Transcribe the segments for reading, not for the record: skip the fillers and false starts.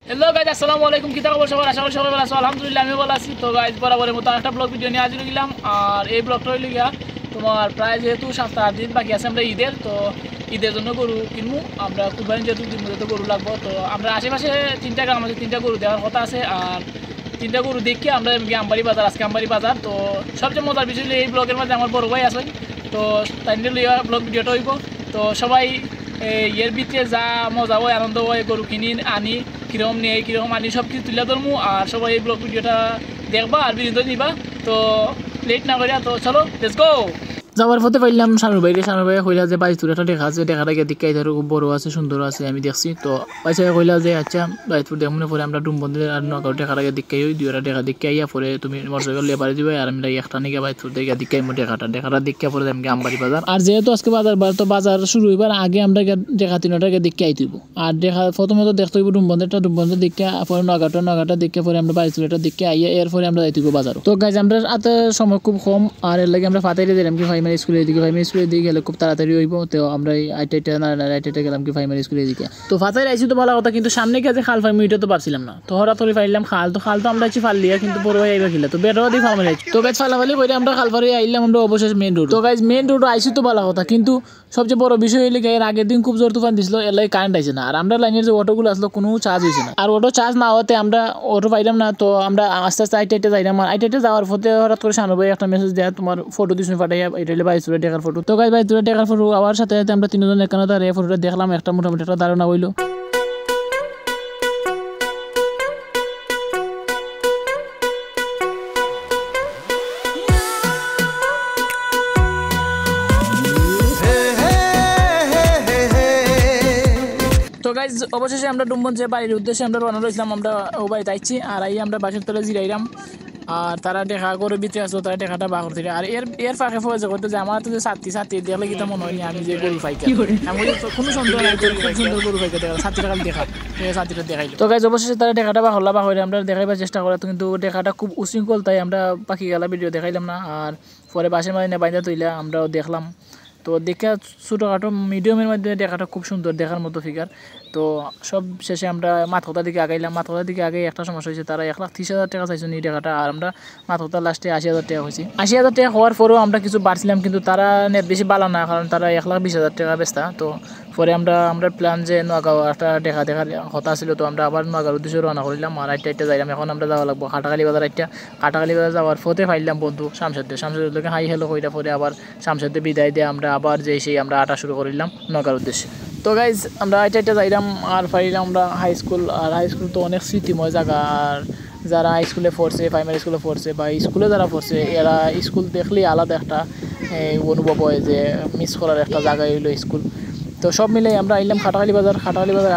Hello guys, আসসালামু আলাইকুম। কি খবর সবার? আশা করি সবাই ভালো আছো। আলহামদুলিল্লাহ আমি ভালো আছি। তো গাইজ বরাবরের মতো একটা ব্লগ ভিডিও নিয়ে হাজির হলাম। আর এই ব্লগটা হইল গিয়া তোমার প্রায় যেহেতু 7-8 দিন বাকি আছে আমরা ঈদের, তো ঈদের জন্য গরু কিনবো আমরা। কুরবানি যেহেতু দিন তো গরু লাগবো, তো আমরা আশেপাশে 3টা গ্রাম আছে, 3টা গরু দেওয়ার কথা আছে। আর 3টা গরু দেখি আমরা আমবাড়ি বাজার, আজকে আমবাড়ি বাজার। তো সবচেয়ে মজার বিষয় হলো এই ব্লগের মধ্যে আমার বড় ভাই আছে, তো তাই নিয়ে ব্লগ ভিডিওটা হইব। তো সবাই এর ভিতরে যা মজা হয়, আনন্দ হয়, গরু কিনি আনি কীরকম নিয়ে কীরকম আনি সব কিছু তুলে ধরবো। আর সবাই এই ব্লগ ভিডিওটা দেখবা আর বিনোদন নিবা। তো লেট না করিয়া তো চলো, লেটস গো। যাওয়ার পথে পাইলাম শানুর ভাই কইলা যে বাইশ একটা দেখা আছে, দেখাটা গিয়ে দিকে খুব বড় আছে, সুন্দর আছে, আমি দেখছি। তো পয়সা কইলা যে আচ্ছা বাইশপুর দেখুন, পরে আমরা ডুমবন্ধের আর নগাঁও দেখাটা গিয়ে দিকে দুইটা দেখা দিকে আইয়া পরে তুমি মোটরসাইকেল লেবারে দিবে আর আমি একটা নিয়ে বাইশপুর দেখে দিকে দেখাটা দিকে পরে আমি আমবাড়ি বাজার। আর যেহেতু আজকে বাজার বার, তো বাজার শুরু হইবার আগে আমরা দেখা 3টাকে দিকে আইতেইব। আর দেখা প্রথমে তো দেখতে হইব ডুমবন্ধের দিকে, পরে নগাটা দিকে পরে আমরা বাইশপুরটা দিকে আইয়া এরপরে আমরা যাইতেইব বাজার। তো গাইজ আমরা হাতে সময় খুব কম, আর এর লাগে আমরা ফাতাইলে দিলাম কি প্রাইমারি স্কুলের দিকে গেলে খুব তাড়াতাড়ি হইব। তো আমরা আইটা গেলাম কি প্রাইমারি স্কুলের দিকে। তো ফাতাই আইসি তো ভালো কথা, কিন্তু সামনে গিয়ে খাল ফার্মি এটা তো পারছিলাম না। তো হরাতরি ফাইলাম খাল তো আমরা আছি ফালিয়া, কিন্তু বড় ভাই আইবা খিলা তো বেটাও দিয়ে ফার্মারি আইছি। তো গাইজ ফালাফালি করে আমরা খাল ফারি আইলাম আমরা অবশেষ মেন রোড। তো গাইজ মেন রোড আইসি তো ভালো কথা, কিন্তু সবচেয়ে বড় বিষয় হইলে এর আগের দিন খুব জোর তুফান দিছিল, এর লাগে কারেন্ট আইছে না। আর আমরা লাইনের যে অটোগুলো আসলো কোনো চার্জ হয়েছে না, আর অটো চার্জ না হওয়াতে আমরা অটো পাইলাম না। তো আমরা আস্তে আস্তে আইটা যাইলাম, আর আইটা যাওয়ার পথে হঠাৎ করে শানু ভাই একটা মেসেজ দেয়, তোমার ফটো দিস পাঠাইয়া, এটা হলে বাইশপুরে দেখার ফটো। তো গাইজ বাইশপুরে দেখার ফটো আবার সাথে সাথে আমরা 3জন এখানে দাঁড়িয়ে ফটোটা দেখলাম, একটা মোটামুটি একটা ধারণা হইলো। তো গাইজ অবশেষে আমরা ডুমবন যে বাড়ির উদ্দেশ্যে আমরা রওনা রয়েছিলাম, আমরা ও বাড়িতে আইছি। আর আই আমরা বাসের তলে জিরাইলাম, আর তারা দেখা করে ভিতরে আসলো, তারা দেখাটা বা করতে। আর এর ফাঁকে ফয়েছে করতে যে আমার তো যে সাথী দেখলে কিন্তু মনে হয়নি আমি যে গরু পাইকার, আমি কোনো সন্দেহ নাই, খুব সুন্দর গরু পাইকার দেখা সাথীটা কাল দেখা সাথীটা দেখাইলো। তো গাইজ অবশেষে তারা দেখাটা বা হল্লা বা হয়ে আমরা দেখাইবার চেষ্টা করা, কিন্তু দেখাটা খুব উশৃঙ্খল, তাই আমরা পাখি গেলা ভিডিও দেখাইলাম না। আর পরে বাসের মাঝে বাইন্দা তুইলা আমরাও দেখলাম। তো দেখা ছোটোখাটো মিডিয়ামের মধ্যে দেখাটা খুব সুন্দর, দেখার মতো ফিগার। তো সব শেষে আমরা মাথকতার দিকে আগাইলাম। মাথকতার দিকে আগে একটা সমস্যা হয়েছে, তারা 1,30,000 টাকা চাইছেন এই টাকাটা, আর আমরা মাথকতার লাস্টে 80,000 টাকা হয়েছি। 80,000 টাকা হওয়ার পরেও আমরা কিছু বাড়ছিলাম, কিন্তু তারা নেট বেশি বালা না, কারণ তারা 1,20,000 টাকা বেচতা। তো পরে আমরা প্ল্যান যে নগাঁও একটা দেখার কথা ছিল, তো আমরা আবার নগাঁওর উদ্দেশ্যে রওনা করলাম। আর আইটা যাইলাম, এখন আমরা যাওয়া লাগবো কাটাখালী বাজার। কাটাখালী বাজার যাওয়ার পথে ফাইলাম বন্ধু শামশেদের লোকে হাই হেলো কইরা, পরে আবার শামশেদে বিদায় দিয়ে আমরা আবার যে সেই আমরা আটা শুরু করিলাম নগাঁওর উদ্দেশ্যে। তো গাইজ আমরা আইটা যাইলাম আর ফাইলাম আমরা হাই স্কুল। আর হাই স্কুল তো অনেক স্মৃতিময় জায়গা। আর যারা হাই স্কুলে পড়ছে, প্রাইমারি স্কুলে পড়ছে বা স্কুলে যারা পড়ছে, এরা স্কুল দেখলেই আলাদা একটা অনুভব হয় যে মিস করার একটা জায়গা হইলো স্কুল। তো সব মিলে আমরা আইলাম কাটাখালী বাজার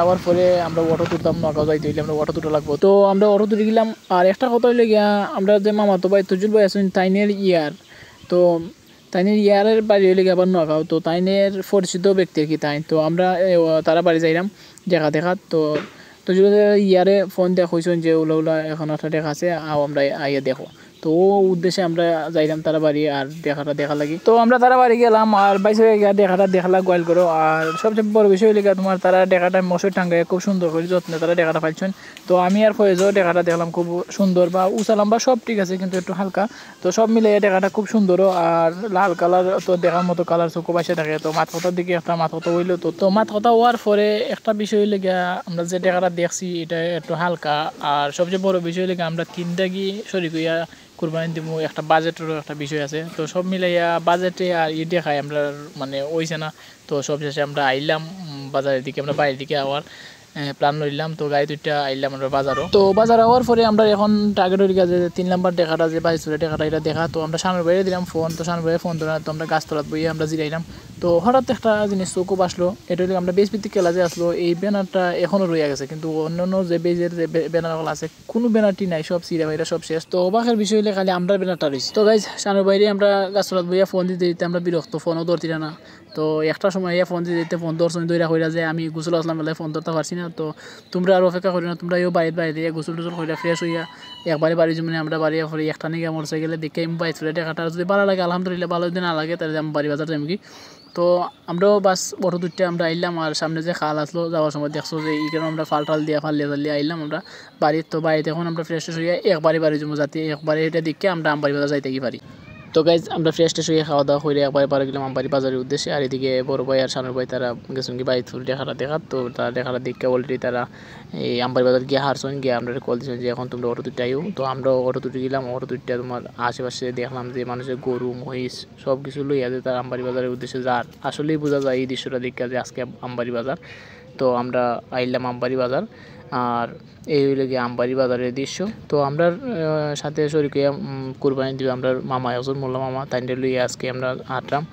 আওয়ার পরে আমরা অটো তুলতাম, নগাঁও যাইতে হইলে আমরা অটো তুটা লাগবো। তো আমরা অটো তুলে গেলাম। আর একটা কথা হইলে গিয়া আমরা যে মামাতো ভাই তজুল ভাই আছেন, তাইনের তো তাইনের ইয়ারের বাড়ি হইলে গিয়ে আবার নগাঁও। তো তাইনের পরিচিত ব্যক্তি আর কি তাই। তো আমরা তারা বাড়ি যাইলাম দেখা তো ইয়ারে ফোন দেখা হয়েছেন যে ওলা এখন একটা দেখা আছে, আমরা আইয়া দেখো। তো উদ্দেশ্যে আমরা যাইলাম তারা বাড়ি আর দেখা লাগি। তো আমরা তারা বাড়ি গেলাম, আর বাইশে দেখাটা দেখলা গোয়াল করো। আর সবচেয়ে বড় বিষয় হইলে তোমার তারা দেখাটা মশার টাঙ্গায় খুব সুন্দর করে যত্নে তারা দেখাটা পাইছেন। তো আমি আর ফয়েজও দেখাটা দেখলাম খুব সুন্দর, বা উচালাম বা সব ঠিক আছে, কিন্তু একটু হালকা। তো সব মিলে দেখাটা খুব সুন্দরও, আর লাল কালার তো দেখার মতো কালার চোখো পাশে থাকে। তো মাথকতার দিকে একটা মাথকতা হইলো। তো মাথকতা হওয়ার পরে একটা বিষয় হইলে গিয়া আমরা যে দেখাটা দেখছি এটা একটু হালকা। আর সবচেয়ে বড় বিষয় হইলে আমরা 3টা গিয়ে শরীর হইয়া কুরবানি দিব, একটা বাজেটেরও একটা বিষয় আছে। তো সব মিলাইয়া বাজেটে আর দেখায় আমরা মানে ওইছে না। তো সব শেষে আমরা আইলাম বাজারের দিকে, আমরা বাইরের দিকে আবার প্ল্যান লইলাম। তো গাড়ি 2টা আইলাম আমরা বাজারও। তো বাজার হওয়ার পরে আমরা এখন টার্গেটের কাছে 3 নাম্বার দেখাটা যে বাইশপুরের দেখাটা এটা দেখা। তো আমরা সামনের বাইরে দিলাম ফোন, তো সামনের বাইরে ফোন ধরে তো আমরা গাছতলাত বইয়ে আমরা জিরাইলাম। তো হঠাৎ একটা জিনিস চোখও বাসলো, এটা হলে আমরা বেশ ভিত্তিক খেলা যে আসলো, এই ব্যানারটা এখনও রয়ে গেছে, কিন্তু অন্যান্য যে বেজের যে ব্যানারগুলো আছে কোনো ব্যানারটি নাই, সব সিরা বাইরা সব শেষ। তো অবাকের বিষয় হলে খালি আমরা ব্যানারটা রয়েছি। তো গাইজ সামনের বাইরে আমরা গাছতলাত বইয়া ফোন দিতে আমরা বিরক্ত, ফোনও ধরতি না। তো একটা সময় ফোন দিতে ফোন দর্শন দইরা কইরা যে আমি গোসল আসলাম বলে ফোন ধরতে পারছি না। তো তোমরা আর অপেক্ষা করি না, তোমরা বাইরে গোসল টোসল কইরা ফ্রেশ হইয়া একবারে বাড়ি জমিনে আমরা বাড়ি পরে একটা নিয়ে মোটরসাইকেলে দেখে বাইরে টাকাটা যদি ভালো লাগে আলহামদুলিল্লাহ, ভালো যদি না লাগে তাহলে আমি বাড়ি বাজার যাই কি। তো আমরাও বাস অটো দুইটা আমরা আইলাম আর সামনে যে খাল আসলো যাওয়ার সময় দেখছো যে এইখানে আমরা ফাল দিয়ে ফালিয়ে আইলাম আমরা বাড়ির তো বাড়িতে এখন আমরা ফ্রেশ হয়ে একবারই বাড়ি যাবো যাতে একবারে এটা দেখে আমরা আমবাড়ি বাজার যাইতে কি পারি। তো গাইজ আমরা ফ্রেশ হয়ে খাওয়া দাওয়া করে একবারে পারে গেলাম আমবাড়ি বাজারের উদ্দেশ্যে। আর এদিকে বড় ভাই আর সামনের ভাই তারা গেছেন কি বাড়ি দেখার তো তারা দেখাটা দেখে অলরেডি তারা এই আমবাড়ি বাজার গিয়ে হারছেন গিয়ে আমরা কল দিচ্ছেন যে এখন তোমরা অটো দুটো আইও। তো আমরা অটো দুটো গেলাম, অটো দুটো তোমার আশেপাশে দেখলাম যে মানুষের গরু মহিষ সব কিছু লইয়া যে তারা আমবাড়ি বাজারের উদ্দেশ্যে যার আসলেই বোঝা যায় এই দৃশ্যটা দেখে যে আজকে আমবাড়ি বাজার। তো আমরা আইলাম আমবাড়ি বাজার আর এই হইলে গিয়ে আমবাড়ি বাজারের দৃশ্য। তো আমরা সাথে শরীকে কুরবানি দিবে আমরা মামা একজন মোল্লা মামা তাই লইয়া আজকে আমরা হাঁটলাম।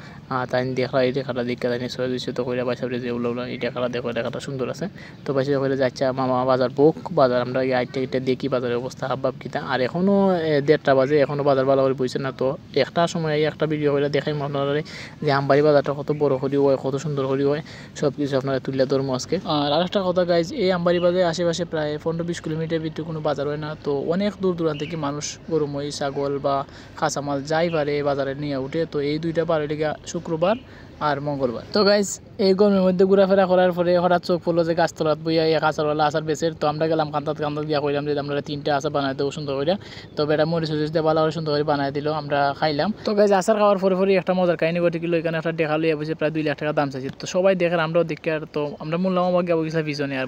তাই দেখলা এই দেখাটা দেখে তাই সবাই দৃশ্য তো করে বাইসাবরে যে উল্লো এই দেখাটা দেখো দেখাটা সুন্দর আছে। তো বাইসে করে যাচ্ছে মামা বাজার বোক বাজার আমরা আইটা দেখি বাজারের অবস্থা হাবভাব কিতা। আর এখনও 1:30 বাজে এখনও বাজার ভালো করে বইছে না। তো একটা সময় একটা ভিডিও করে দেখাই আপনারা যে আমবাড়ি বাজারটা কত বড় করি হয় কত সুন্দর করি হয় সব কিছু আপনারা তুলে ধরবো আজকে। আর আরেকটা কথা গাইজ এই আমবাড়ি বাজারের আশেপাশে প্রায় 15-20 কিলোমিটার ভিতরে কোনো বাজার হয় না। তো অনেক দূর দূরান্ত থেকে মানুষ গরু মহিষ ছাগল বা কাঁচামাল যাই পারে বাজারে নিয়ে উঠে। তো এই দুইটা বার হইলে শুক্রবার আর মঙ্গলবার। তো গাইজ এই গরমের মধ্যে ঘোরাফেরা করার পরে হঠাৎ চোখ পড়লো যে গাছতলাত বইয়া এক আচারওয়ালা আচার বেচের। তো আমরা গেলাম কান্দাত গিয়া কইলাম যে আমরা 3টা আচার বানাই দেবো সুন্দর করে। তো বেটা মরিচ দিয়ে ভালো করে সুন্দর করে বানাই দিল, আমরা খাইলাম। তো গাইজ আচার খাওয়ার পরে একটা মজার কাহিনী ঘটে গেল। এখানে একটা দেখা লইয়া বসে প্রায় 2 লাখ টাকা দাম চাইছে। তো সবাই দেখেন আমরাও দেখি আর তো আমরা মূল্যাম গিয়ে গেছিলাম পিছনে আর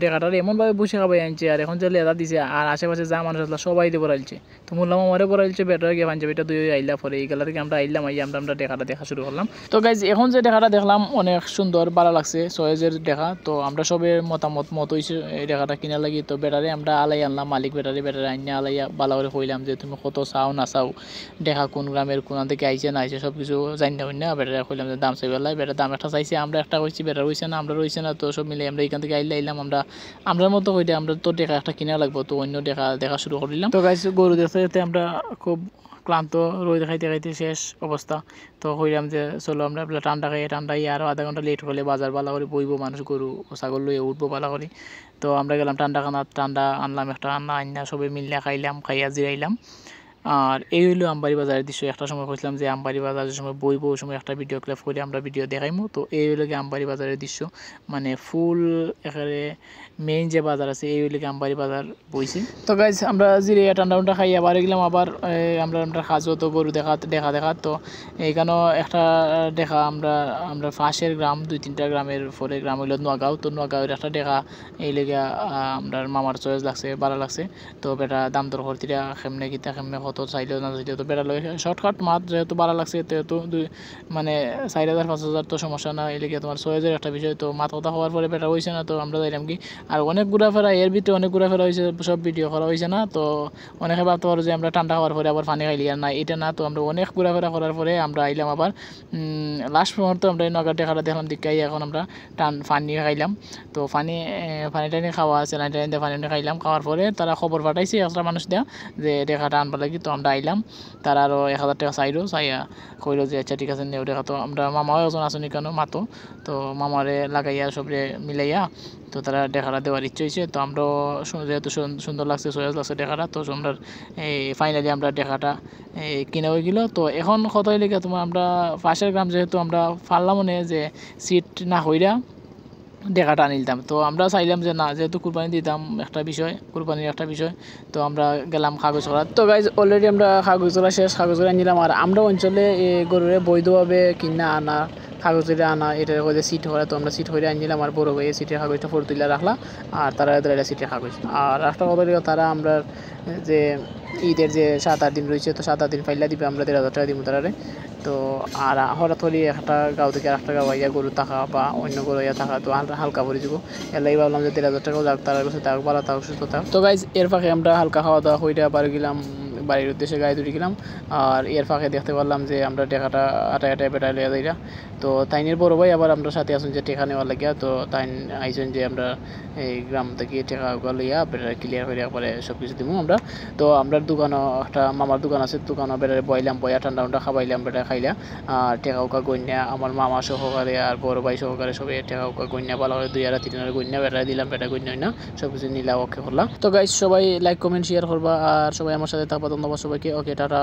টাকাটা এমনভাবে বসে খাবাই আনছে আর এখন যে লেদা দিছে আর আশেপাশে যা মানুষ আসলে সবাই দিয়ে বড়াইছে। তো মূল্যাম আমারে বড়াইছে বেটা গিয়ে পাঞ্জাবি এটা 2 আইলা পরে এইগুলা থেকে আমরা আইলাম আমরা টাকাটা দেখা শুরু করলাম। তো গাইজ এখন যে টাকাটা দেখলাম অনেক সুন্দর ভালো লাগছে সয়েজের দেখা। তো আমরা সবের মতামত হয়েছে এই টাকাটা কিনা লাগি। তো বেটারে আমরা আলাই আনলাম মালিক বেটারে আইনে আলাইয়া ভালো করে কইলাম যে তুমি কত চাও না চাও দেখা কোন গ্রামের কোন থেকে আইছে না আইছে সব কিছু জানি না। বেটারে কইলাম যে দাম চাইবেলাই বেটার দাম একটা চাইছে আমরা একটা কইছি বেটার হইছে না আমরা রইছে না। তো সব মিলে আমরা এখান থেকে আইলাম আমরা মতো কইতে আমরা তো দেখা একটা কিনা লাগবো। তো অন্য দেখা শুরু করলাম। তো গাইছে গরু দেখতে আমরা খুব ক্লান্ত রোদ খাইতে শেষ অবস্থা। তো কইলাম যে চলো আমরা ঠান্ডা খাই আরও আধা ঘন্টা লেট হলে বাজার ভালো করে বইব মানুষ গরু ছাগল লইয়ে উঠবো ভালো করে। তো আমরা গেলাম ঠান্ডা আনলাম একটা আন্না সবাই মিললে খাইয়া জিরাইলাম। আর এই হইলো আমবাড়ি বাজারের দৃশ্য। একটা সময় কইছিলাম যে আমবাড়ি বাজারের সময় বইব ওই সময় একটা ভিডিও ক্লিপ করে আমরা ভিডিও দেখাইমু। তো এই হইলো আমবাড়ি বাজারের দৃশ্য মানে ফুল এখানে মেইন যে বাজার আছে এই হইলো আমবাড়ি বাজার বইছে। তো গাইজ আমরা জিরে ঠান্ডা খাই আবার গেলাম আবার আমরা খাজো তো গরু দেখা তো এইখানেও একটা দেখা আমরা পাশের গ্রাম 2-3টা গ্রামের পরে গ্রাম হইল নোয়াগাঁও। তো নোয়াগাঁওয়ের একটা দেখা এই লেগে আমরা মামার চয়েস লাগছে ভালো লাগছে। তো বেটা দাম দর করতিরা কেমনে কত চাইলেও না চাইলেও তো বেটা লগে শর্টকাট মাত যেহেতু ভালো লাগছে যেহেতু মানে 4,000-5,000 তো সমস্যা না এই লেগে তোমার 6,000 একটা বিষয়। তো মাথা কথা হওয়ার পরে বেটা হয়েছে না। তো আমরা যাইলাম কি আর অনেক ঘোরাফেরা এর ভিতরে অনেক ঘোরাফেরা হয়েছে সব ভিডিও করা হয়েছে না। তো অনেকে ভাবতে পারো যে আমরা ঠান্ডা হওয়ার পরে আবার পানি খাইলি আর না এটা না। তো আমরা অনেক ঘোরাফেরা করার পরে আমরা আইলাম আবার লাস্ট মুহূর্তে আমরা এই নগর দেখাটা দেখলাম দিকাই এখন আমরা পানি খাইলাম। তো পানি টানি খাওয়া স্যালাইন দিয়ে পানি খাইলাম। খাওয়ার পরে তারা খবর পাঠাইছে একটা মানুষ দেয়া যে দেখাটা আনবার লাগি। তো আমরা আইলাম তারা আরও 1,000 টাকা চাইলো চাইয়া কইলো যে আচ্ছা ঠিক আছে নেও দেখা। তো আমরা মামাও একজন আসনি কেন মাতো তো মামারে লাগাইয়া সবরে মিলাইয়া তো তারা দেখাটা দেওয়ার ইচ্ছে হয়েছে। তো আমরাও যেহেতু সুন্দর লাগছে সয়েজ লাগছে দেখাটা তো আমরা ফাইনালি আমরা দেখাটা কিনে হয়ে গেল। তো এখন কত লেগে তোমার আমরা পাশের গ্রাম যেহেতু আমরা পারলাম মনে যে সিট না হইরা দেখাটা আনিলাম। তো আমরা চাইলাম যে না যেহেতু কুরবানি দিতাম কুরবানির একটা বিষয়। তো আমরা গেলাম কাগজ করা। তো গাইজ অলরেডি আমরা কাগজ করা শেষ কাগজ করে আনিলাম। আর আমরা অঞ্চলে গরুরে বৈধভাবে কিনা আনা কাগজ আনা এটা করে সিট হওয়া। তো আমরা সিট হয়ে আনিলাম আর বড় ভাই সিটের কাগজটা ফটো তুলে রাখলা আর তারা সিটের কাগজ। আর একটা কথা তারা আমরা যে ঈদের যে 7-8 দিন রয়েছে তো 7-8 দিন ফাইলা দিবে আমরা 1,500 টাকা দিব তারারে। তো আর হঠাৎ হলে একটা গাঁও থেকে আরেকটা গাঁও আইয়া গরু থাকা বা অন্য গরু ইয়া থাকা তো হালকা পরে যাব এলাই ভাবলাম যে 1,500 টাকাও যাক তার কাছে থাক ভালো থাক সুস্থ থাক। তো গাইজ এর ফাঁকে আমরা হালকা খাওয়া দাওয়া হইটা বাড়ি গেলাম বাড়ির উদ্দেশ্যে গাড়ি তুলে গেলাম। আর এর ফাঁকে দেখতে পারলাম যে আমরা টেকাটা আটায় বেটায় লিয়া যাইরা। তো তাইনের বড় ভাই আবার আমরা সাথে আসুন যে টেকা নেওয়ার লাগিয়া। তো তাই আইসেন যে আমরা এই গ্রাম থেকে টেকা লইয়া বেটারে ক্লিয়ার করে একবারে সব কিছু দিব আমরা। তো আমরা দোকানও একটা মামার দোকান আছে দোকানও বেটারে বইয়া ঠান্ডা খাবাইলাম বেটা খাইলা। আর টেকা উকা গন্যা আমার মামা সহকারে আর বড় ভাই সহকারে সবাই টেকা উকা গন্যা ভালো করে 2,000-3,000 গন্যা বেটারে দিলাম বেটা গন্যা না সব কিছু নিলা ওকে করলাম। তো গাইজ সবাই লাইক কমেন্ট শেয়ার করবা আর সবাই আমার সাথে থাকবা। ধন্যবাদ সবাইকে। ওকে টাটা।